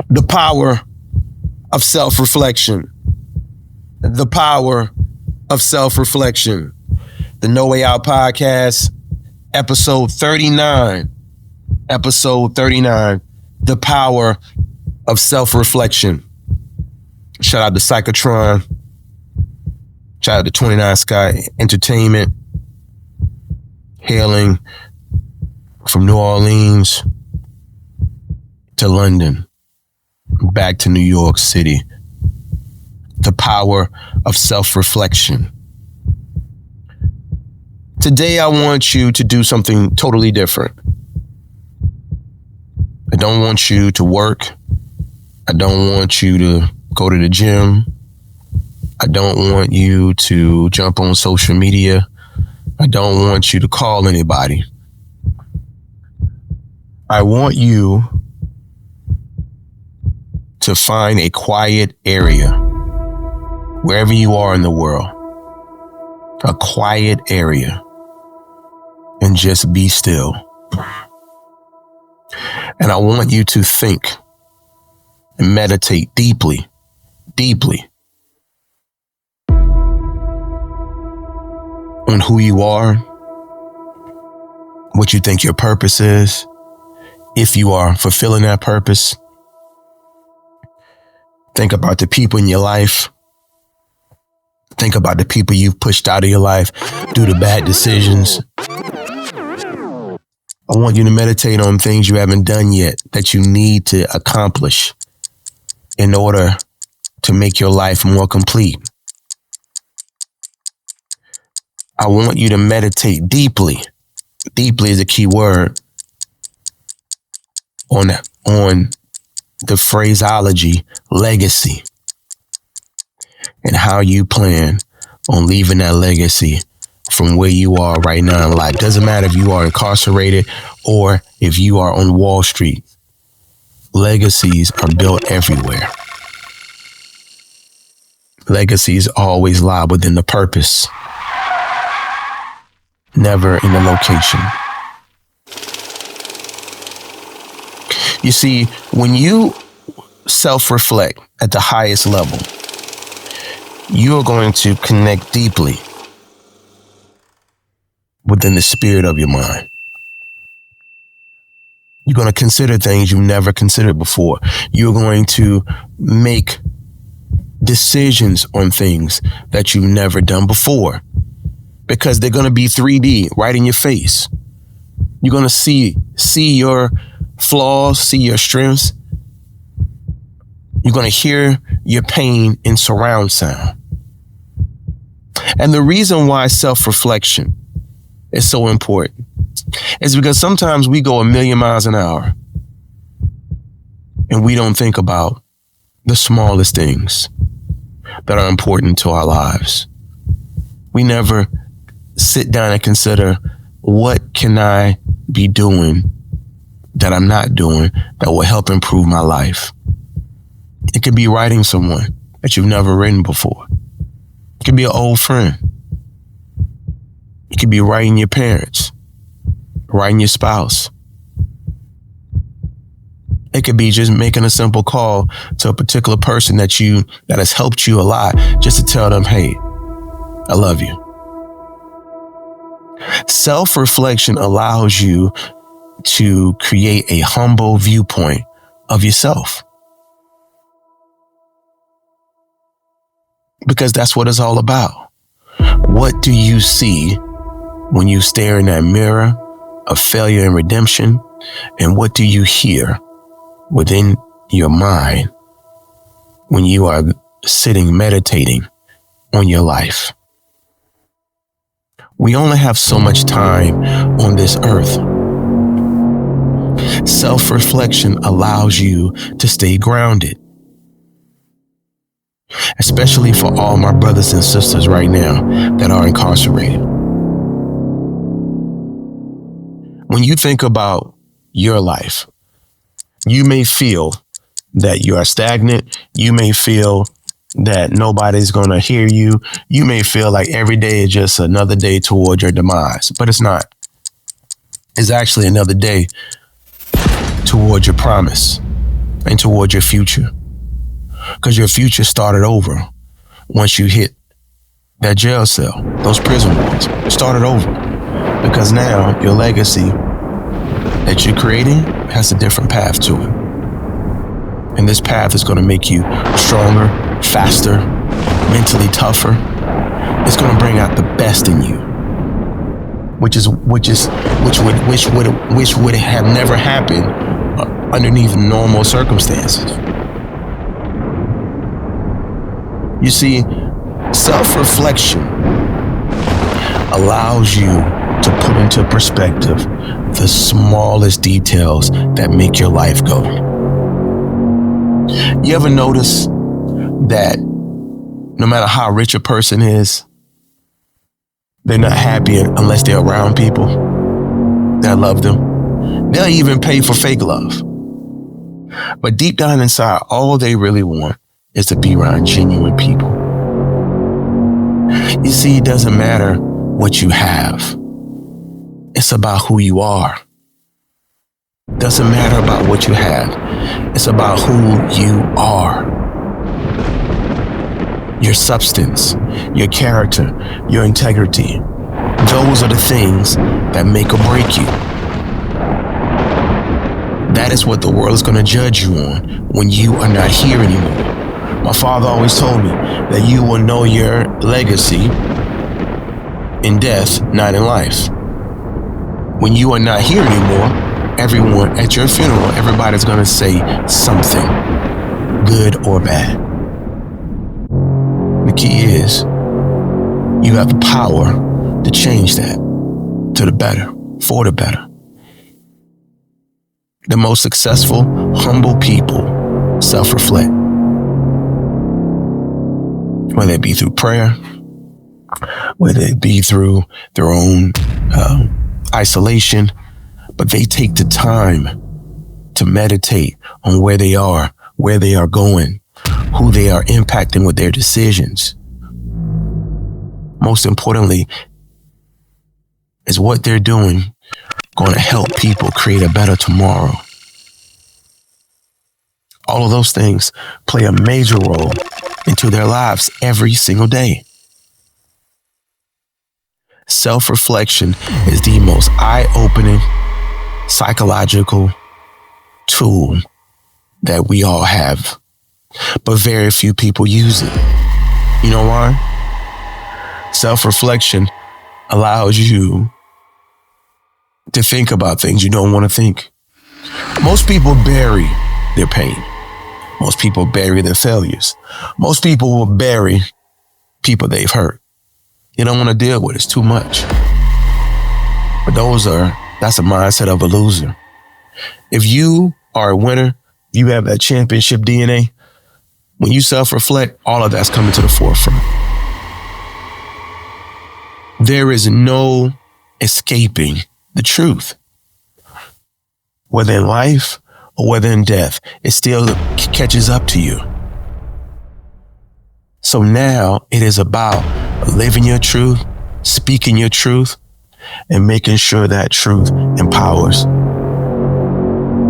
The power of self-reflection. The power of self-reflection. The No Way Out podcast, episode 39. Episode 39. The power of self-reflection. Shout out to Psychotron. Shout out to 29 Skyy Entertainment. Hailing from New Orleans to London, back to New York City. The power of self-reflection. Today, I want you to do something totally different. I don't want you to work. I don't want you to go to the gym. I don't want you to jump on social media. I don't want you to call anybody. I want you to find a quiet area, wherever you are in the world, a quiet area, and just be still. And I want you to think and meditate deeply, deeply on who you are, what you think your purpose is, if you are fulfilling that purpose. Think about the people in your life. Think about the people you've pushed out of your life due to bad decisions. I want you to meditate on things you haven't done yet that you need to accomplish in order to make your life more complete. I want you to meditate deeply. Deeply is a key word on the phraseology legacy and how you plan on leaving that legacy from where you are right now in life. Doesn't matter if you are incarcerated or if you are on Wall Street. Legacies are built everywhere. Legacies always lie within the purpose, never in the location. You see, when you self-reflect at the highest level, you are going to connect deeply within the spirit of your mind. You're going to consider things you've never considered before. You're going to make decisions on things that you've never done before because they're going to be 3D right in your face. You're going to see your flaws, see your strengths. You're going to hear your pain in surround sound. And the reason why self-reflection is so important is because sometimes we go 1,000,000 miles an hour and we don't think about the smallest things that are important to our lives. We never sit down and consider, what can I be doing that I'm not doing that will help improve my life? It could be writing someone that you've never written before. It could be an old friend. It could be writing your parents, writing your spouse. It could be just making a simple call to a particular person that has helped you a lot, just to tell them, hey, I love you. Self-reflection allows you to create a humble viewpoint of yourself. Because that's what it's all about. What do you see when you stare in that mirror of failure and redemption? And what do you hear within your mind when you are sitting meditating on your life? We only have so much time on this earth. Self-reflection allows you to stay grounded, especially for all my brothers and sisters right now that are incarcerated. When you think about your life, you may feel that you are stagnant. You may feel that nobody's going to hear you. You may feel like every day is just another day toward your demise, but it's not. It's actually another day toward your promise. and toward your future. Because your future started over once you hit that jail cell, those prison walls. Started over. Because now your legacy that you're creating has a different path to it. And this path is going to make you stronger, faster, mentally tougher. It's going to bring out the best in you, which would have never happened underneath normal circumstances. You see, self-reflection allows you to put into perspective the smallest details that make your life go. You ever notice that no matter how rich a person is, they're not happy unless they're around people that love them? They'll even pay for fake love. But deep down inside, all they really want is to be around genuine people. You see, it doesn't matter what you have. It's about who you are. It doesn't matter about what you have. It's about who you are. Your substance, your character, your integrity. Those are the things that make or break you. That is what the world is going to judge you on when you are not here anymore. My father always told me that you will know your legacy in death, not in life. When you are not here anymore, everyone at your funeral, everybody's going to say something, good or bad. The key is you have the power to change that to the better, for the better. The most successful, humble people self-reflect. Whether it be through prayer, whether it be through their own isolation, but they take the time to meditate on where they are going, who they are impacting with their decisions. Most importantly, is what they're doing going to help people create a better tomorrow. All of those things play a major role into their lives every single day. Self-reflection is the most eye-opening psychological tool that we all have, but very few people use it. You know why? Self-reflection allows you to think about things you don't want to think. Most people bury their pain. Most people bury their failures. Most people will bury people they've hurt. You don't want to deal with it. It's too much. But that's a mindset of a loser. If you are a winner, you have that championship DNA, when you self-reflect, all of that's coming to the forefront. There is no escaping the truth. Whether in life or whether in death, it still catches up to you. So now it is about living your truth, speaking your truth, and making sure that truth empowers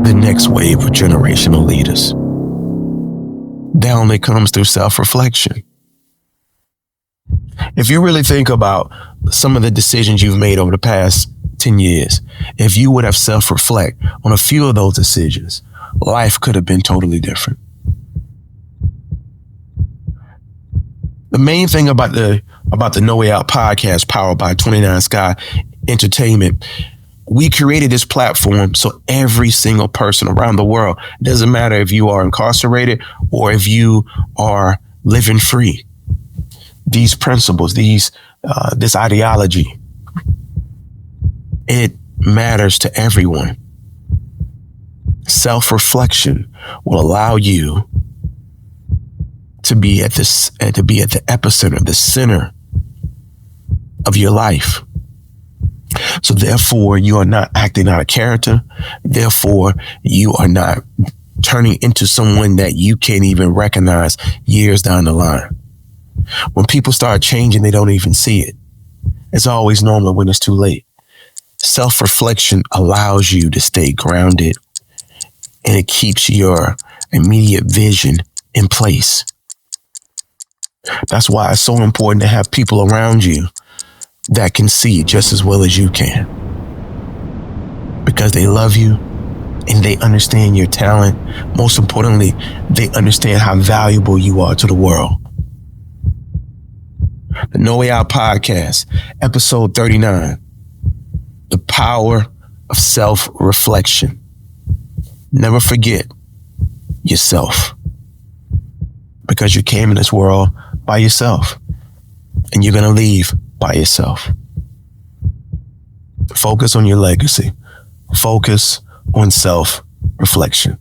the next wave of generational leaders. That only comes through self-reflection. If you really think about some of the decisions you've made over the past 10 years, if you would have self-reflect on a few of those decisions, life could have been totally different. The main thing about the No Way Out podcast powered by 29 Skyy Entertainment, we created this platform so every single person around the world, it doesn't matter if you are incarcerated or if you are living free, these principles, this ideology, it matters to everyone. Self-reflection will allow you to be at the epicenter, the center of your life. So therefore, you are not acting out of character. Therefore, you are not turning into someone that you can't even recognize years down the line. When people start changing, they don't even see it. It's always normal when it's too late. Self-reflection allows you to stay grounded, and it keeps your immediate vision in place. That's why it's so important to have people around you that can see just as well as you can. Because they love you and they understand your talent. Most importantly, they understand how valuable you are to the world. The No Way Out Podcast, episode 39, the power of self-reflection. Never forget yourself, because you came in this world by yourself and you're going to leave by yourself. Focus on your legacy. Focus on self-reflection.